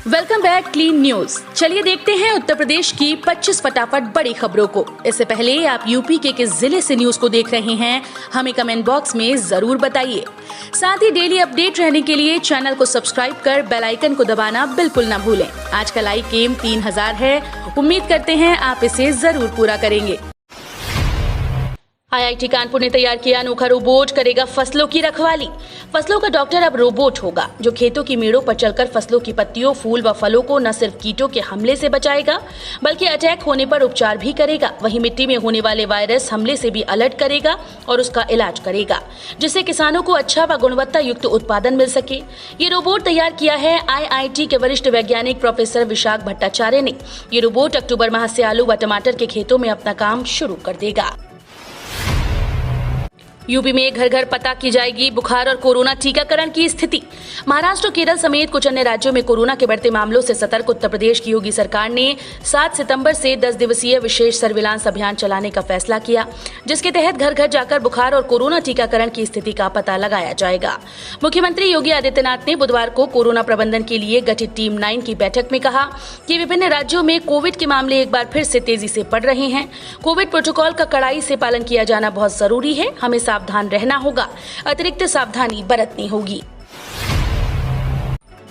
Welcome back clean news. चलिए देखते हैं उत्तर प्रदेश की 25 फटाफट बड़ी खबरों को। इससे पहले आप यूपी के किस जिले से न्यूज को देख रहे हैं हमें कमेंट बॉक्स में जरूर बताइए। साथ ही डेली अपडेट रहने के लिए चैनल को सब्सक्राइब कर बेल आइकन को दबाना बिल्कुल न भूलें। आज का लाइक एम 3000 है, उम्मीद करते हैं आप इसे जरूर पूरा करेंगे। आईआईटी कानपुर ने तैयार किया अनोखा रोबोट, करेगा फसलों की रखवाली। फसलों का डॉक्टर अब रोबोट होगा, जो खेतों की मेड़ों पर चलकर फसलों की पत्तियों, फूल व फलों को न सिर्फ कीटों के हमले से बचाएगा, बल्कि अटैक होने पर उपचार भी करेगा। वहीं मिट्टी में होने वाले वायरस हमले से भी अलर्ट करेगा और उसका इलाज करेगा, जिससे किसानों को अच्छा व गुणवत्ता युक्त उत्पादन मिल सके। ये रोबोट तैयार किया है आईआईटी के वरिष्ठ वैज्ञानिक प्रोफेसर विशाख भट्टाचार्य ने। ये रोबोट अक्टूबर माह से आलू व टमाटर के खेतों में अपना काम शुरू कर देगा। यूपी में घर घर पता की जाएगी बुखार और कोरोना टीकाकरण की स्थिति। महाराष्ट्र, केरल समेत कुछ अन्य राज्यों में कोरोना के बढ़ते मामलों से सतर्क उत्तर प्रदेश की योगी सरकार ने 7 सितंबर से 10 दिवसीय विशेष सर्विलांस अभियान चलाने का फैसला किया, जिसके तहत घर घर जाकर बुखार और कोरोना टीकाकरण की स्थिति का पता लगाया जाएगा। मुख्यमंत्री योगी आदित्यनाथ ने बुधवार को कोरोना प्रबंधन के लिए गठित टीम 9 की बैठक में कहा कि विभिन्न राज्यों में कोविड के मामले एक बार फिर से तेजी से बढ़ रहे हैं। कोविड प्रोटोकॉल का कड़ाई से पालन किया जाना बहुत जरूरी है। हमें सावधान रहना होगा, अतिरिक्त सावधानी बरतनी होगी।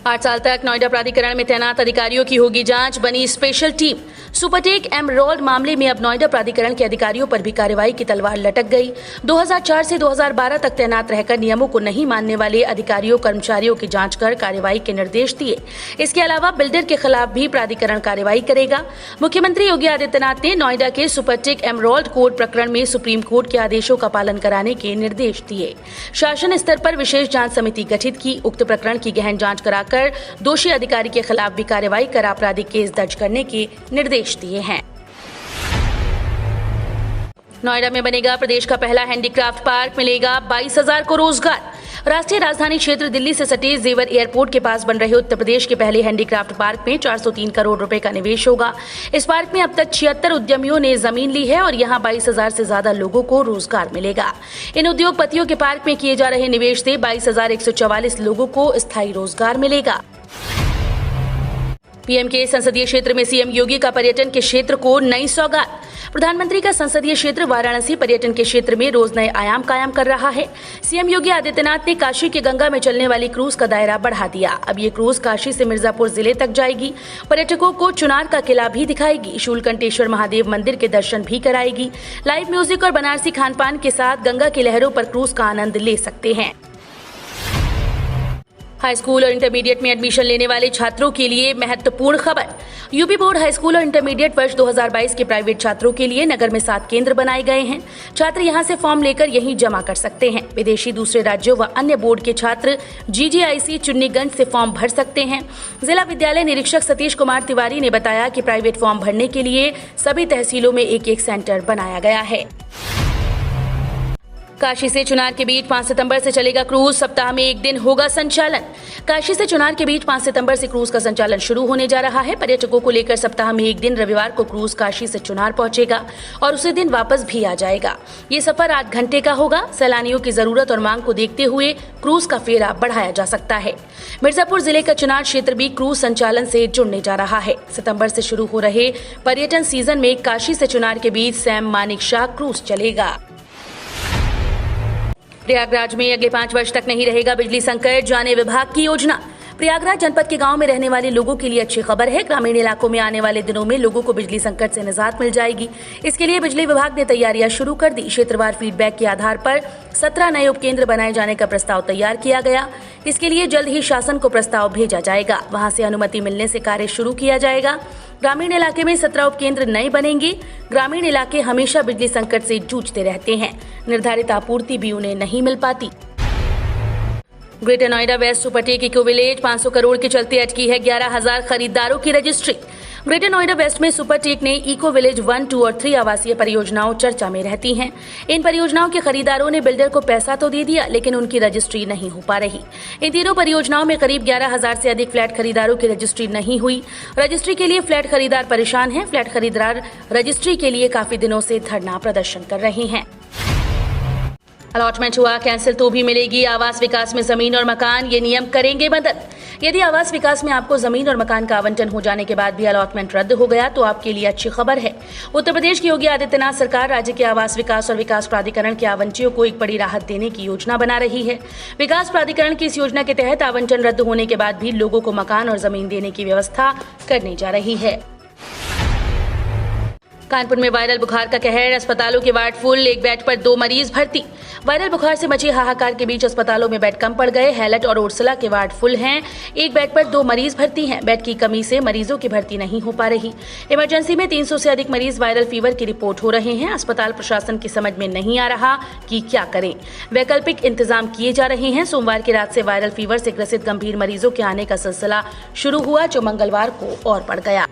8 साल तक नोएडा प्राधिकरण में तैनात अधिकारियों की होगी जांच, बनी स्पेशल टीम। सुपरटेक एमरोल्ड मामले में अब नोएडा प्राधिकरण के अधिकारियों पर भी कार्रवाई की तलवार लटक गई। 2004 से 2012 तक तैनात रहकर नियमों को नहीं मानने वाले अधिकारियों कर्मचारियों की जांच कर कार्रवाई के निर्देश दिए। इसके अलावा बिल्डर के खिलाफ भी प्राधिकरण कार्रवाई करेगा। मुख्यमंत्री योगी आदित्यनाथ ने नोएडा के सुपरटेक एमरोल्ड कोर्ट प्रकरण में सुप्रीम कोर्ट के आदेशों का पालन कराने के निर्देश दिए। शासन स्तर पर विशेष जांच समिति गठित की। उक्त प्रकरण की गहन जांच कराकर दोषी अधिकारी के खिलाफ भी कार्रवाई कर आपराधिक केस दर्ज करने के निर्देश दिए हैं। नोएडा में बनेगा प्रदेश का पहला हैंडीक्राफ्ट पार्क, मिलेगा 22,000 को रोजगार। राष्ट्रीय राजधानी क्षेत्र दिल्ली से सटे जेवर एयरपोर्ट के पास बन रहे उत्तर प्रदेश के पहले हैंडीक्राफ्ट पार्क में 403 करोड़ रुपए का निवेश होगा। इस पार्क में अब तक 76 उद्यमियों ने जमीन ली है और यहां 22,000 से ज्यादा लोगों को रोजगार मिलेगा। इन उद्योगपतियों के पार्क में किए जा रहे निवेश से 22,144 लोगों को स्थायी रोजगार मिलेगा। पीएम के संसदीय क्षेत्र में सीएम योगी का पर्यटन के क्षेत्र को नई सौगात। प्रधानमंत्री का संसदीय क्षेत्र वाराणसी पर्यटन के क्षेत्र में रोज नए आयाम कायम कर रहा है। सीएम योगी आदित्यनाथ ने काशी के गंगा में चलने वाली क्रूज का दायरा बढ़ा दिया। अब ये क्रूज काशी से मिर्जापुर जिले तक जाएगी। पर्यटकों को चुनार का किला भी दिखाएगी, शूलकंठेश्वर महादेव मंदिर के दर्शन भी कराएगी। लाइव म्यूजिक और बनारसी खान पान के साथ गंगा की लहरों पर क्रूज का आनंद ले सकते हैं। हाई स्कूल और इंटरमीडिएट में एडमिशन लेने वाले छात्रों के लिए महत्वपूर्ण खबर। यूपी बोर्ड हाई स्कूल और इंटरमीडिएट वर्ष 2022 के प्राइवेट छात्रों के लिए नगर में 7 केंद्र बनाए गए हैं। छात्र यहां से फॉर्म लेकर यहीं जमा कर सकते हैं। विदेशी, दूसरे राज्यों व अन्य बोर्ड के छात्र जीजीआईसी चुन्नीगंज से फॉर्म भर सकते हैं। जिला विद्यालय निरीक्षक सतीश कुमार तिवारी ने बताया कि प्राइवेट फॉर्म भरने के लिए सभी तहसीलों में एक सेंटर बनाया गया है। काशी से चुनार के बीच 5 सितंबर से चलेगा क्रूज, सप्ताह में एक दिन होगा संचालन। काशी से चुनार के बीच 5 सितंबर से क्रूज का संचालन शुरू होने जा रहा है। पर्यटकों को लेकर सप्ताह में एक दिन रविवार को क्रूज काशी से चुनार पहुंचेगा और उसी दिन वापस भी आ जाएगा। ये सफर 8 घंटे का होगा। सैलानियों की जरूरत और मांग को देखते हुए क्रूज का फेरा बढ़ाया जा सकता है। मिर्जापुर जिले का चुनार क्षेत्र भी क्रूज संचालन से जुड़ने जा रहा है। सितंबर से शुरू हो रहे पर्यटन सीजन में काशी से चुनार के बीच सैम मानिक शाह क्रूज चलेगा। प्रयागराज में अगले 5 वर्ष तक नहीं रहेगा बिजली संकट, जाने विभाग की योजना। प्रयागराज जनपद के गांव में रहने वाले लोगों के लिए अच्छी खबर है। ग्रामीण इलाकों में आने वाले दिनों में लोगों को बिजली संकट से निजात मिल जाएगी। इसके लिए बिजली विभाग ने तैयारियां शुरू कर दी। क्षेत्रवार फीडबैक के आधार पर 17 नए उपकेंद्र बनाए जाने का प्रस्ताव तैयार किया गया। इसके लिए जल्द ही शासन को प्रस्ताव भेजा जाएगा। वहां से अनुमति मिलने से कार्य शुरू किया जाएगा। ग्रामीण इलाके में 17 उपकेंद्र नए बनेंगे। ग्रामीण इलाके हमेशा बिजली संकट से जूझते रहते हैं। निर्धारित आपूर्ति भी उन्हें नहीं मिल पाती। Greater Noida West Supertech Eco Village 500 crore के चलते अटकी है 11,000 खरीदारों की रजिस्ट्री। ग्रेटर नोएडा वेस्ट में सुपरटेक ने इको विलेज 1, 2 और 3 आवासीय परियोजनाओं चर्चा में रहती हैं। इन परियोजनाओं के खरीदारों ने बिल्डर को पैसा तो दे दिया, लेकिन उनकी रजिस्ट्री नहीं हो पा रही। इन तीनों परियोजनाओं में करीब 11,000 से अधिक फ्लैट खरीदारों की रजिस्ट्री नहीं हुई। रजिस्ट्री के लिए फ्लैट खरीदार परेशान हैं। फ्लैट खरीदार रजिस्ट्री के लिए काफी दिनों से धरना प्रदर्शन कर रहे हैं। अलॉटमेंट हुआ कैंसिल तो भी मिलेगी आवास विकास में जमीन और मकान, ये नियम करेंगे मदद। यदि आवास विकास में आपको जमीन और मकान का आवंटन हो जाने के बाद भी अलॉटमेंट रद्द हो गया तो आपके लिए अच्छी खबर है। उत्तर प्रदेश की योगी आदित्यनाथ सरकार राज्य के आवास विकास और विकास प्राधिकरण के आवंटियों को एक बड़ी राहत देने की योजना बना रही है। विकास प्राधिकरण की इस योजना के तहत आवंटन रद्द होने के बाद भी लोगों को मकान और जमीन देने की व्यवस्था करने जा रही है। कानपुर में वायरल बुखार का कहर, अस्पतालों के वार्ड फुल, एक बेड पर 2 मरीज भर्ती। वायरल बुखार से मची हाहाकार के बीच अस्पतालों में बेड कम पड़ गए। हैलट और उर्सला के वार्ड फुल हैं, एक बेड पर 2 मरीज भर्ती हैं। बेड की कमी से मरीजों की भर्ती नहीं हो पा रही। इमरजेंसी में 300 से अधिक मरीज वायरल फीवर की रिपोर्ट हो रहे हैं। अस्पताल प्रशासन की समझ में नहीं आ रहा कि क्या करें। वैकल्पिक इंतजाम किए जा रहे हैं। सोमवार की रात से वायरल फीवर से ग्रसित गंभीर मरीजों के आने का सिलसिला शुरू हुआ, जो मंगलवार को और बढ़ गया।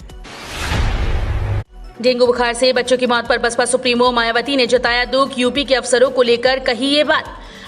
डेंगू बुखार से बच्चों की मौत पर बसपा सुप्रीमो मायावती ने जताया दुख। यूपी के अफसरों को लेकर कही ये बात।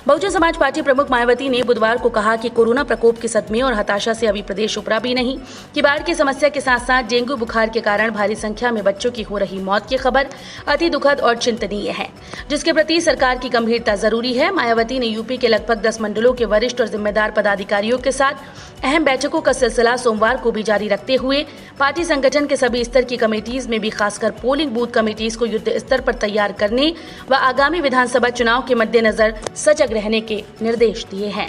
बहुजन समाज पार्टी प्रमुख मायावती ने बुधवार को कहा कि कोरोना प्रकोप के सदमे और हताशा से अभी प्रदेश उबरा भी नहीं, कि बाढ़ की समस्या के साथ साथ डेंगू बुखार के कारण भारी संख्या में बच्चों की हो रही मौत की खबर अति दुखद और चिंतनीय है, जिसके प्रति सरकार की गंभीरता जरूरी है। मायावती ने यूपी के लगभग 10 मंडलों के वरिष्ठ और जिम्मेदार पदाधिकारियों के साथ अहम बैठकों का सिलसिला सोमवार को भी जारी रखते हुए पार्टी संगठन के सभी स्तर की कमेटीज में भी खासकर पोलिंग बूथ कमेटीज को युद्ध स्तर पर तैयार करने व आगामी विधानसभा चुनाव के मद्देनजर सजग रहने के निर्देश दिए हैं।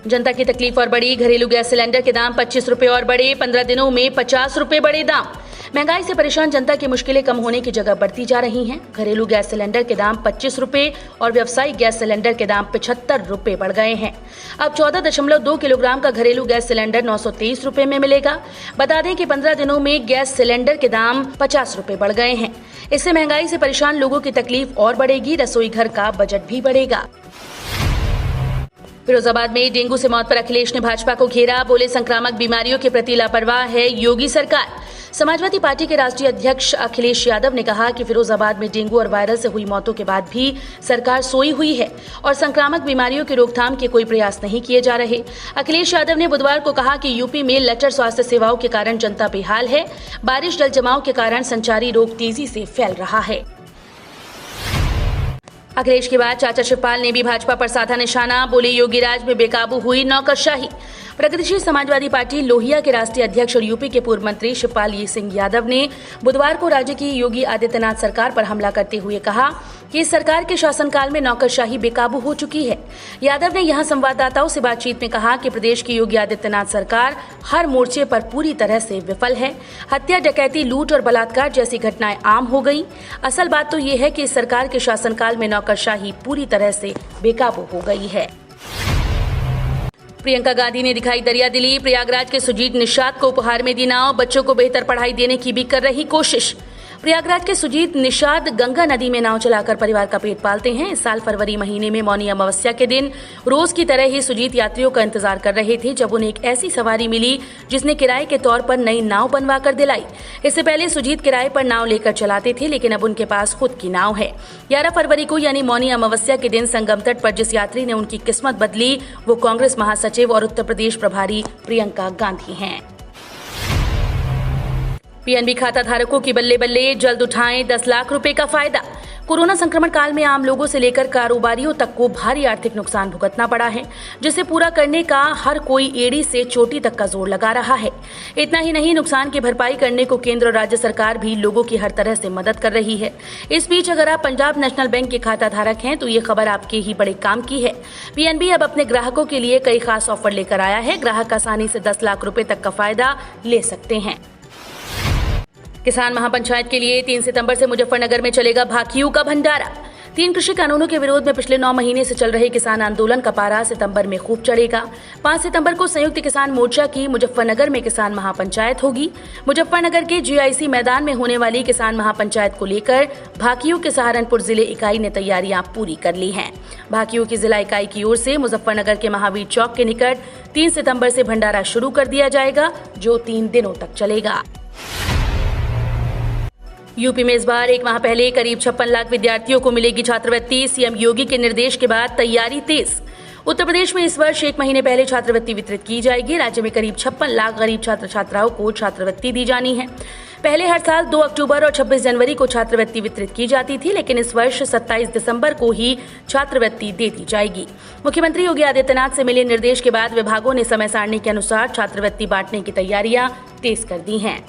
जनता की तकलीफ और बढ़ी, घरेलू गैस सिलेंडर के दाम 25 रुपए और बढ़े। 15 दिनों में 50 रुपए बढ़े दाम। महंगाई से परेशान जनता की मुश्किलें कम होने की जगह बढ़ती जा रही हैं। घरेलू गैस सिलेंडर के दाम 25 रुपए और व्यावसायिक गैस सिलेंडर के दाम 75 रुपए बढ़ गए हैं। अब 14.2 किलोग्राम का घरेलू गैस सिलेंडर 923 रुपए में मिलेगा। बता दें कि 15 दिनों में गैस सिलेंडर के दाम 50 रुपए बढ़ गए हैं। इससे महंगाई से परेशान लोगों की तकलीफ और बढ़ेगी, रसोई घर का बजट भी बढ़ेगा। फिरोजाबाद में डेंगू से मौत पर अखिलेश ने भाजपा को घेरा, बोले संक्रामक बीमारियों के प्रति लापरवाह है योगी सरकार। समाजवादी पार्टी के राष्ट्रीय अध्यक्ष अखिलेश यादव ने कहा कि फिरोजाबाद में डेंगू और वायरल से हुई मौतों के बाद भी सरकार सोई हुई है और संक्रामक बीमारियों की रोकथाम के कोई प्रयास नहीं किए जा रहे। अखिलेश यादव ने बुधवार को कहा कि यूपी में लचर स्वास्थ्य सेवाओं के कारण जनता बेहाल है। बारिश, जल जमाव के कारण संचारी रोग तेजी से फैल रहा है। अखिलेश के बाद चाचा शिवपाल ने भी भाजपा पर साधा निशाना, बोले योगी राज में बेकाबू हुई नौकरशाही। प्रगतिशील समाजवादी पार्टी लोहिया के राष्ट्रीय अध्यक्ष और यूपी के पूर्व मंत्री शिवपाल सिंह यादव ने बुधवार को राज्य की योगी आदित्यनाथ सरकार पर हमला करते हुए कहा कि इस सरकार के शासनकाल में नौकरशाही बेकाबू हो चुकी है। यादव ने यहां संवाददाताओं से बातचीत में कहा कि प्रदेश की योगी आदित्यनाथ सरकार हर मोर्चे पर पूरी तरह से विफल है। हत्या, डकैती, लूट और बलात्कार जैसी घटनाएं आम हो गई। असल बात तो ये है कि इस सरकार के शासनकाल में नौकरशाही पूरी तरह से बेकाबू हो गई है। प्रियंका गांधी ने दिखाई दरियादिली, प्रयागराज के सुजीत निषाद को उपहार में दी नाव, बच्चों को बेहतर पढ़ाई देने की भी कर रही कोशिश। प्रयागराज के सुजीत निषाद गंगा नदी में नाव चलाकर परिवार का पेट पालते हैं। इस साल फरवरी महीने में मौनी अमावस्या के दिन रोज की तरह ही सुजीत यात्रियों का इंतजार कर रहे थे, जब उन्हें एक ऐसी सवारी मिली जिसने किराए के तौर पर नई नाव बनवा कर दिलाई। इससे पहले सुजीत किराए पर नाव लेकर चलाते थे, लेकिन अब उनके पास खुद की नाव है। 11 फरवरी को यानी मौनी अमावस्या के दिन संगम तट पर जिस यात्री ने उनकी किस्मत बदली वो कांग्रेस महासचिव और उत्तर प्रदेश प्रभारी प्रियंका गांधी हैं। पीएनबी खाता धारकों की बल्ले बल्ले, जल्द उठाएं 10 लाख रुपए का फायदा। कोरोना संक्रमण काल में आम लोगों से लेकर कारोबारियों तक को भारी आर्थिक नुकसान भुगतना पड़ा है, जिसे पूरा करने का हर कोई एड़ी से चोटी तक का जोर लगा रहा है। इतना ही नहीं, नुकसान की भरपाई करने को केंद्र और राज्य सरकार भी लोगों की हर तरह से मदद कर रही है। इस बीच अगर आप पंजाब नेशनल बैंक के खाता धारक हैं तो ये खबर आपके ही बड़े काम की है। पीएनबी अब अपने ग्राहकों के लिए कई खास ऑफर लेकर आया है। ग्राहक आसानी से 10 लाख रुपए तक का फायदा ले सकते हैं। किसान महापंचायत के लिए 3 सितंबर से मुजफ्फरनगर में चलेगा भाकियू का भंडारा। 3 कृषि कानूनों के विरोध में पिछले 9 महीने से चल रहे किसान आंदोलन का पारा सितंबर में खूब चढ़ेगा। 5 सितंबर को संयुक्त किसान मोर्चा की मुजफ्फरनगर में किसान महापंचायत होगी। मुजफ्फरनगर के जीआईसी मैदान में होने वाली किसान महापंचायत को लेकर भाकियू के सहारनपुर जिले इकाई ने तैयारियां पूरी कर ली हैं। भाकियू की जिला इकाई की ओर से मुजफ्फरनगर के महावीर चौक के निकट 3 सितंबर से भंडारा शुरू कर दिया जाएगा, जो 3 दिनों तक चलेगा। यूपी में इस बार 1 माह पहले करीब 56 लाख विद्यार्थियों को मिलेगी छात्रवृत्ति। सीएम योगी के निर्देश के बाद तैयारी तेज। उत्तर प्रदेश में इस वर्ष 1 महीने पहले छात्रवृत्ति वितरित की जाएगी। राज्य में करीब 56 लाख गरीब छात्र छात्राओं को छात्रवृत्ति दी जानी है। पहले हर साल 2 अक्टूबर और 26 जनवरी को छात्रवृत्ति वितरित की जाती थी, लेकिन इस वर्ष 27 दिसंबर को ही छात्रवृत्ति दे दी जाएगी। मुख्यमंत्री योगी आदित्यनाथ से मिले निर्देश के बाद विभागों ने समय सारणी के अनुसार छात्रवृत्ति बांटने की तैयारियां तेज कर दी हैं।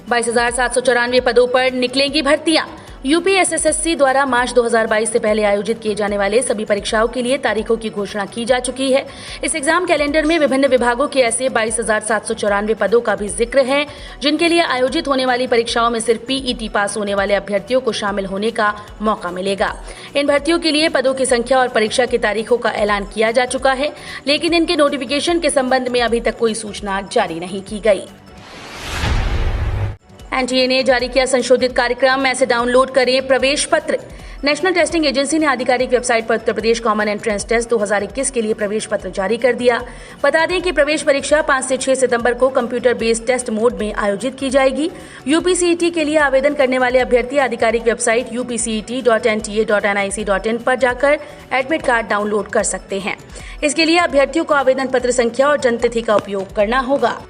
22,794 पदों पर निकलेंगी भर्तियां। यूपीएसएससी द्वारा मार्च 2022 से पहले आयोजित किए जाने वाले सभी परीक्षाओं के लिए तारीखों की घोषणा की जा चुकी है। इस एग्जाम कैलेंडर में विभिन्न विभागों के ऐसे 22,794 पदों का भी जिक्र है, जिनके लिए आयोजित होने वाली परीक्षाओं में सिर्फ पीईटी पास होने वाले अभ्यर्थियों को शामिल होने का मौका मिलेगा। इन भर्तियों के लिए पदों की संख्या और परीक्षा की तारीखों का ऐलान किया जा चुका है, लेकिन इनके नोटिफिकेशन के संबंध में अभी तक कोई सूचना जारी नहीं की गई। एनटीए ने जारी किया संशोधित कार्यक्रम, ऐसे डाउनलोड करें प्रवेश पत्र। नेशनल टेस्टिंग एजेंसी ने आधिकारिक वेबसाइट पर Uttar Pradesh common entrance test 2021 के लिए प्रवेश पत्र जारी कर दिया। बता दें कि प्रवेश परीक्षा 5 से 6 सितंबर को कंप्यूटर बेस्ड टेस्ट मोड में आयोजित की जाएगी। यूपीसीईटी के लिए आवेदन करने वाले अभ्यर्थी आधिकारिक वेबसाइट upcet.nta.nic.in पर जाकर एडमिट कार्ड डाउनलोड कर सकते हैं। इसके लिए अभ्यर्थियों को आवेदन पत्र संख्या और जन्मतिथि का उपयोग करना होगा।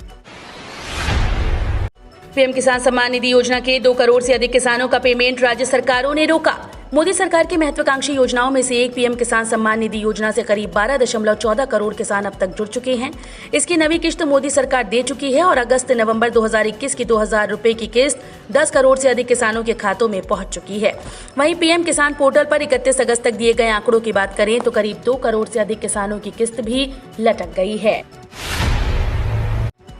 पीएम किसान सम्मान निधि योजना के 2 करोड़ से अधिक किसानों का पेमेंट राज्य सरकारों ने रोका। मोदी सरकार की महत्वाकांक्षी योजनाओं में से एक पीएम किसान सम्मान निधि योजना से करीब 12.14 करोड़ किसान अब तक जुड़ चुके हैं। इसकी नवी किश्त मोदी सरकार दे चुकी है और अगस्त-नवंबर 2021 की 2,000 रुपए की किश्त 10 करोड़ से अधिक किसानों के खातों में पहुंच चुकी है। वहीं पीएम किसान पोर्टल पर 31 अगस्त तक दिए गए आंकड़ों की बात करें तो करीब 2 करोड़ से अधिक किसानों की किश्त भी लटक गई है।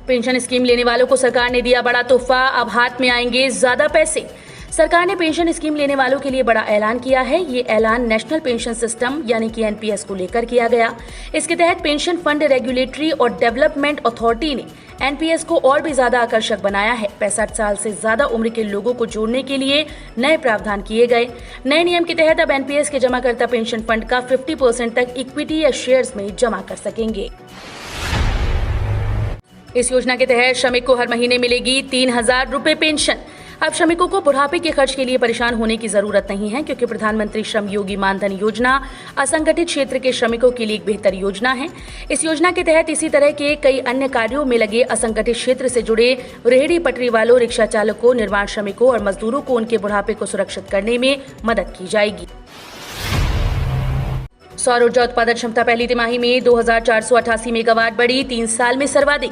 पेंशन स्कीम लेने वालों को सरकार ने दिया बड़ा तोहफा, अब हाथ में आएंगे ज्यादा पैसे। सरकार ने पेंशन स्कीम लेने वालों के लिए बड़ा ऐलान किया है। ये ऐलान नेशनल पेंशन सिस्टम यानी कि एनपीएस को लेकर किया गया। इसके तहत पेंशन फंड रेगुलेटरी और डेवलपमेंट अथॉरिटी ने एनपीएस को और भी ज्यादा आकर्षक बनाया है। 65 साल से ज्यादा उम्र के लोगों को जोड़ने के लिए नए प्रावधान किए गए। नए नियम के तहत अब एनपीएस के जमाकर्ता पेंशन फंड का 50% तक इक्विटी या शेयर्स में जमा कर सकेंगे। इस योजना के तहत श्रमिक को हर महीने मिलेगी 3,000 रुपए पेंशन। अब श्रमिकों को बुढ़ापे के खर्च के लिए परेशान होने की जरूरत नहीं है, क्योंकि प्रधानमंत्री श्रम योगी मानधन योजना असंगठित क्षेत्र के श्रमिकों के लिए एक बेहतर योजना है। इस योजना के तहत इसी तरह के कई अन्य कार्यों में लगे असंगठित क्षेत्र से जुड़े रेहड़ी पटरी वालों, रिक्शा चालकों, निर्माण श्रमिकों और मजदूरों को उनके बुढ़ापे को सुरक्षित करने में मदद की जाएगी। सौर ऊर्जा उत्पादन क्षमता पहली तिमाही में 2,488 मेगावाट बढ़ी, 3 साल में सर्वाधिक।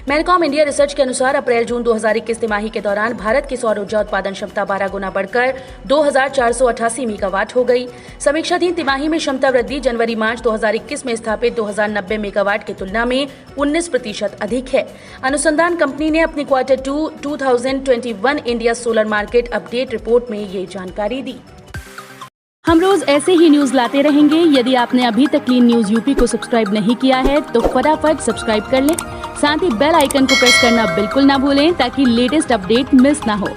मैनकॉम इंडिया रिसर्च के अनुसार अप्रैल-जून 2021 तिमाही के दौरान भारत की सौर ऊर्जा उत्पादन क्षमता 12 गुना बढ़कर 2,488 मेगावाट हो गई। समीक्षाधीन तिमाही में क्षमता वृद्धि जनवरी-मार्च 2021 में स्थापित 2,090 मेगावाट की तुलना में 19% अधिक है। अनुसंधान कंपनी ने अपनी quarter 2 2021 India solar market update report में ये जानकारी दी। हम रोज ऐसे ही न्यूज लाते रहेंगे। यदि आपने अभी तक क्लीन न्यूज यूपी को सब्सक्राइब नहीं किया है तो फटाफट सब्सक्राइब कर लें। साथ ही बेल आइकन को प्रेस करना बिल्कुल ना भूलें ताकि लेटेस्ट अपडेट मिस ना हो।